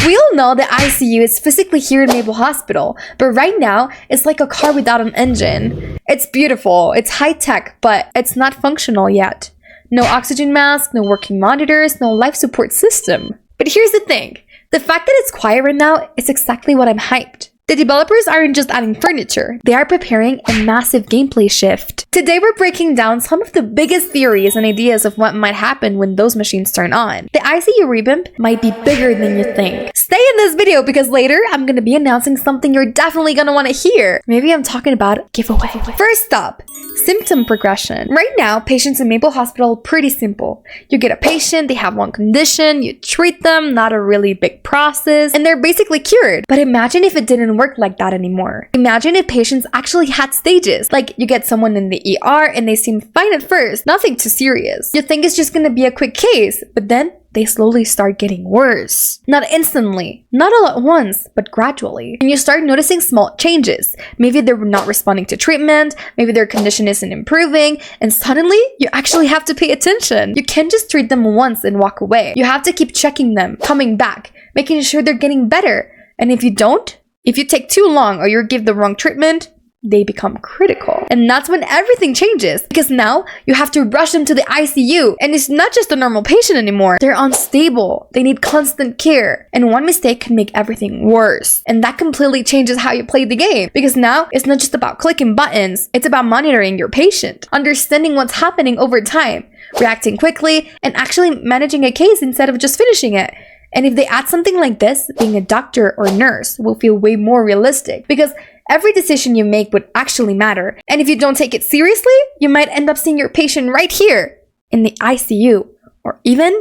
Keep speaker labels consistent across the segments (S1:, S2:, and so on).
S1: We all know the ICU is physically here in Maple Hospital, but right now, it's like a car without an engine. It's beautiful, it's high-tech, but it's not functional yet. No oxygen mask, no working monitors, no life support system. But here's the thing. The fact that it's quiet right now is exactly what I'm hyped. The developers aren't just adding furniture, they are preparing a massive gameplay shift. Today we're breaking down some of the biggest theories and ideas of what might happen when those machines turn on. The ICU revamp might be bigger than you think. Stay in this video because later I'm gonna be announcing something you're definitely gonna wanna hear. Maybe I'm talking about a giveaway. First up, symptom progression. Right now, patients in Maple Hospital are pretty simple. You get a patient, they have one condition, you treat them, not a really big process, and they're basically cured. But imagine if it didn't work like that anymore. Imagine if patients actually had stages. Like you get someone in the ER and they seem fine at first, nothing too serious. You think it's just gonna be a quick case, but then they slowly start getting worse. Not instantly, not all at once, but gradually. And you start noticing small changes. Maybe they're not responding to treatment, maybe their condition isn't improving, and suddenly you actually have to pay attention. You can't just treat them once and walk away. You have to keep checking them, coming back, making sure they're getting better. And if you don't, if you take too long or you give the wrong treatment, they become critical. And that's when everything changes, because now you have to rush them to the ICU. And it's not just a normal patient anymore. They're unstable. They need constant care. And one mistake can make everything worse. And that completely changes how you play the game, because now it's not just about clicking buttons. It's about monitoring your patient, understanding what's happening over time, reacting quickly, and actually managing a case instead of just finishing it. And if they add something like this, being a doctor or nurse will feel way more realistic, because every decision you make would actually matter. And if you don't take it seriously, you might end up seeing your patient right here in the ICU, or even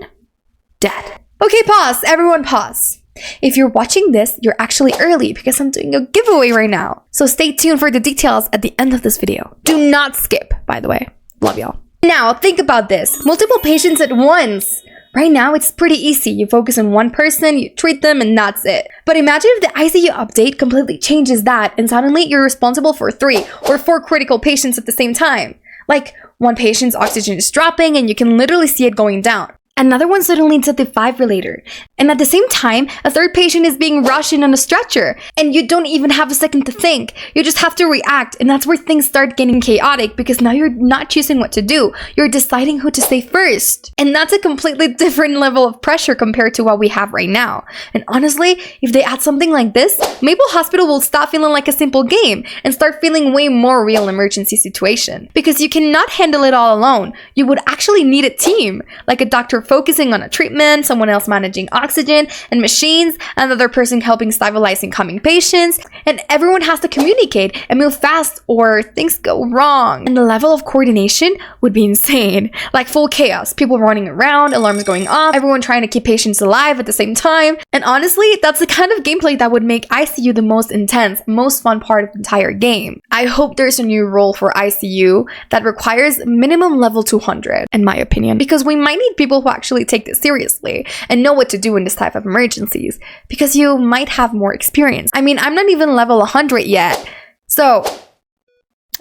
S1: dead. Okay, pause. Everyone pause. If you're watching this, you're actually early because I'm doing a giveaway right now. So stay tuned for the details at the end of this video. Do not skip, by the way. Love y'all. Now, think about this. Multiple patients at once. Right now, it's pretty easy. You focus on one person, you treat them, and that's it. But imagine if the ICU update completely changes that, and suddenly you're responsible for 3 or 4 critical patients at the same time. Like, one patient's oxygen is dropping, and you can literally see it going down. Another one suddenly needs a defibrillator. And at the same time, a third patient is being rushed in on a stretcher. And you don't even have a second to think. You just have to react. And that's where things start getting chaotic, because now you're not choosing what to do. You're deciding who to say first. And that's a completely different level of pressure compared to what we have right now. And honestly, if they add something like this, Maple Hospital will stop feeling like a simple game and start feeling way more real emergency situation. Because you cannot handle it all alone. You would actually need a team, like a doctor focusing on a treatment, someone else managing oxygen and machines, another person helping stabilize incoming patients, and everyone has to communicate and move fast or things go wrong. And the level of coordination would be insane. Like full chaos, people running around, alarms going off, everyone trying to keep patients alive at the same time. And honestly, that's the kind of gameplay that would make ICU the most intense, most fun part of the entire game. I hope there's a new role for ICU that requires minimum level 200, in my opinion, because we might need people who actually take this seriously and know what to do in this type of emergencies, because you might have more experience. I mean, I'm not even level 100 yet, so,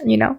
S1: you know.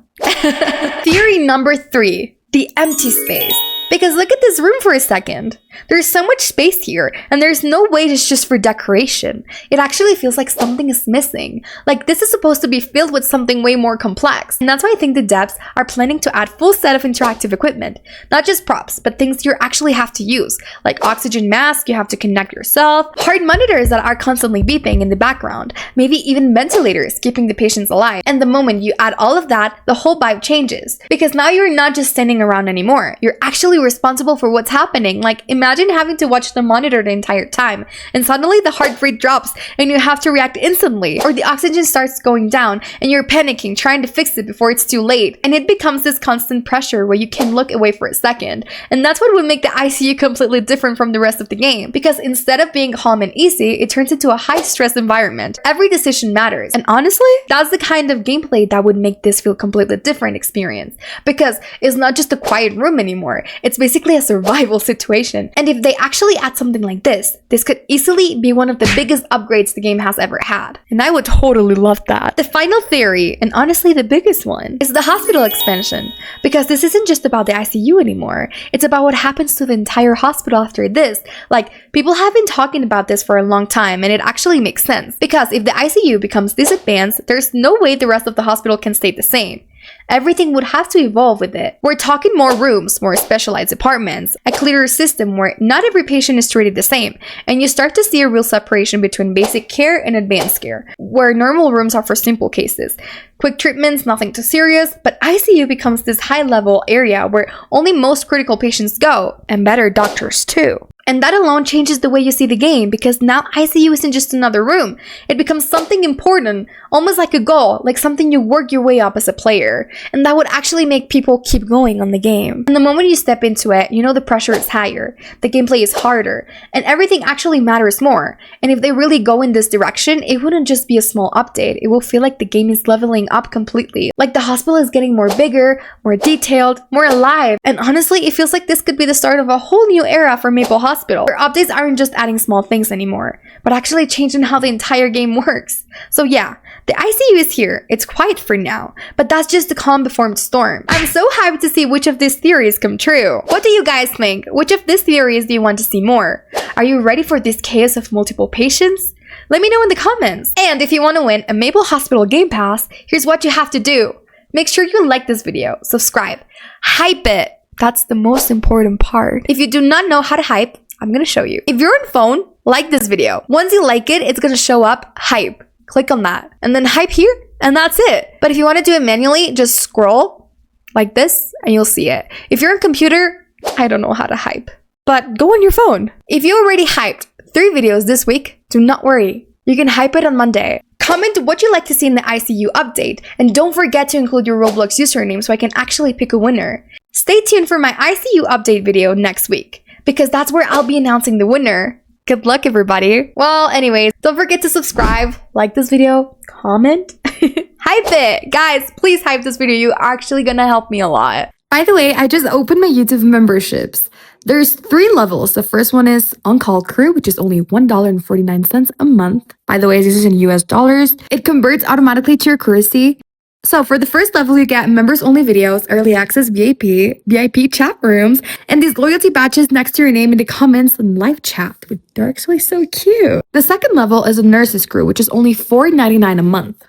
S1: Theory number 3, the empty space. Because look at this room for a second. There's so much space here, and there's no way it's just for decoration. It actually feels like something is missing. Like this is supposed to be filled with something way more complex. And that's why I think the devs are planning to add full set of interactive equipment. Not just props, but things you actually have to use. Like oxygen mask you have to connect yourself, heart monitors that are constantly beeping in the background, maybe even ventilators keeping the patients alive. And the moment you add all of that, the whole vibe changes. Because now you're not just standing around anymore. You're actually responsible for what's happening. Like imagine having to watch the monitor the entire time, and suddenly the heart rate drops and you have to react instantly, or the oxygen starts going down and you're panicking trying to fix it before it's too late. And it becomes this constant pressure where you can look away for a second. And that's what would make the ICU completely different from the rest of the game, because instead of being calm and easy, it turns into a high stress environment. Every decision matters. And honestly, that's the kind of gameplay that would make this feel completely different experience, because it's not just a quiet room anymore. It's It's basically a survival situation. And if they actually add something like this could easily be one of the biggest upgrades the game has ever had. And I would totally love that. The final theory, and honestly the biggest one, is the hospital expansion. Because this isn't just about the ICU anymore. It's about what happens to the entire hospital after this. Like, people have been talking about this for a long time, and it actually makes sense. Because if the ICU becomes this advanced, there's no way the rest of the hospital can stay the same. Everything would have to evolve with it. We're talking more rooms, more specialized departments, a clearer system where not every patient is treated the same, and you start to see a real separation between basic care and advanced care, where normal rooms are for simple cases, quick treatments, nothing too serious, but ICU becomes this high-level area where only most critical patients go, and better doctors too. And that alone changes the way you see the game, because now ICU isn't just another room. It becomes something important, almost like a goal, like something you work your way up as a player. And that would actually make people keep going on the game. And the moment you step into it, you know the pressure is higher, the gameplay is harder, and everything actually matters more. And if they really go in this direction, it wouldn't just be a small update. It will feel like the game is leveling up completely. Like the hospital is getting more bigger, more detailed, more alive. And honestly, it feels like this could be the start of a whole new era for Maple Hospital, where updates aren't just adding small things anymore, but actually changing how the entire game works. So yeah, the ICU is here. It's quiet for now, but that's just the calm before the storm. I'm so hyped to see which of these theories come true. What do you guys think? Which of these theories do you want to see more? Are you ready for this chaos of multiple patients? Let me know in the comments. And if you want to win a Maple Hospital Game Pass, here's what you have to do. Make sure you like this video, subscribe, hype it. That's the most important part. If you do not know how to hype, I'm gonna show you. If you're on phone, like this video. Once you like it, it's gonna show up hype. Click on that. And then hype here, and that's it. But if you want to do it manually, just scroll like this, and you'll see it. If you're on computer, I don't know how to hype. But go on your phone. If you already hyped 3 videos this week, do not worry. You can hype it on Monday. Comment what you'd like to see in the ICU update, and don't forget to include your Roblox username so I can actually pick a winner. Stay tuned for my ICU update video next week, because that's where I'll be announcing the winner. Good luck, everybody. Well, anyways, don't forget to subscribe, like this video, comment, hype it. Guys, please hype this video. You're actually gonna help me a lot. By the way, I just opened my YouTube memberships. There's 3 levels. The first one is On-Call Crew, which is only $1.49 a month. By the way, this is in US dollars. It converts automatically to your currency. So for the first level, you get members-only videos, early access VIP chat rooms, and these loyalty badges next to your name in the comments and live chat, which they're actually so cute. The second level is a nurses crew, which is only $4.99 a month.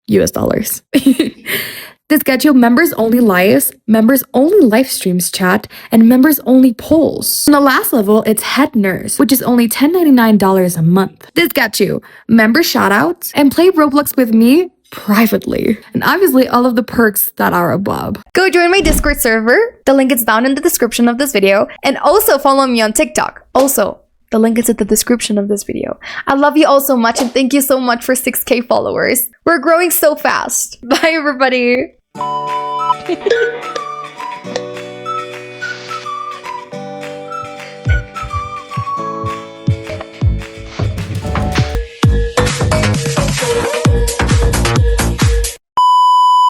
S1: US dollars. This gets you members-only lives, members-only live streams chat, and members-only polls. On the last level, it's head nurse, which is only $10.99 a month. This gets you member shoutouts and play Roblox with me privately, and obviously all of the perks that are above. Go join my Discord server. The link is down in the description of this video, and also follow me on TikTok. Also, the link is in the description of this video. I love you all so much, and thank you so much for 6K followers. We're growing so fast. Bye, everybody.